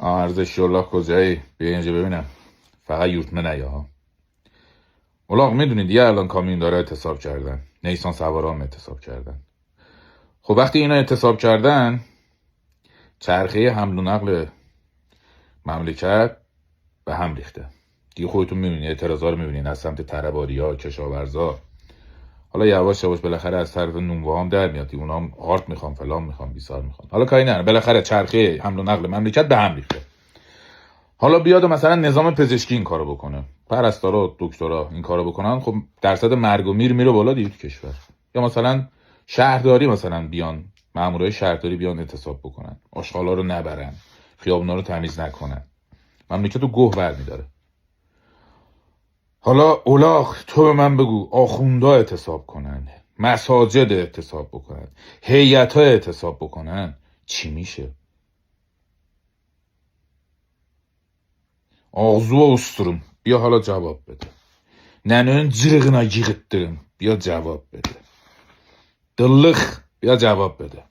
ارزش الله کجایی؟ بیا اینجا ببینم. فقط یورتمه نیا. اولاغ میدونید یه الان کامیون داره اعتصاب کردن، نیسان سوارا هم اعتصاب کردن. خب وقتی اینا اعتصاب کردن، چرخه حمل و نقل مملکت به هم ریخته. دیگه خودتون میبینید اعتراضا رو میبینید از سمت طرباریا، کشاورزا. حالا یواش یواش بالاخره از طرف نونوا هم در میاد، اونا هم آرت میخوان، فلان میخوان، بیسار میخوان. حالا کاری نداره، بالاخره چرخه حمل و نقل مملکت به هم ریخته. حالا بیاد مثلا نظام پزشکی این کارو بکنه، پرستارا، دکترا این کارو بکنن، خب درصد مرگ و میر میره بالا دیگه تو کشور. یا مثلا شهرداری، مثلا بیان مامورای شهرداری بیان اعتصاب بکنن، آشغالا رو نبرن، خیابونا رو تمیز نکنن، مملکت رو گوه برمیداره. حالا اولاغ تو به من بگو، آخوندا اعتصاب کنن، مساجد اعتصاب بکنن، هیئت‌ها اعتصاب بکنن، چی میشه؟ آغزو استرم بیا حالا جواب بده. ننön cırığına yığıttırım بیا جواب بده. دلخ بیا جواب بده.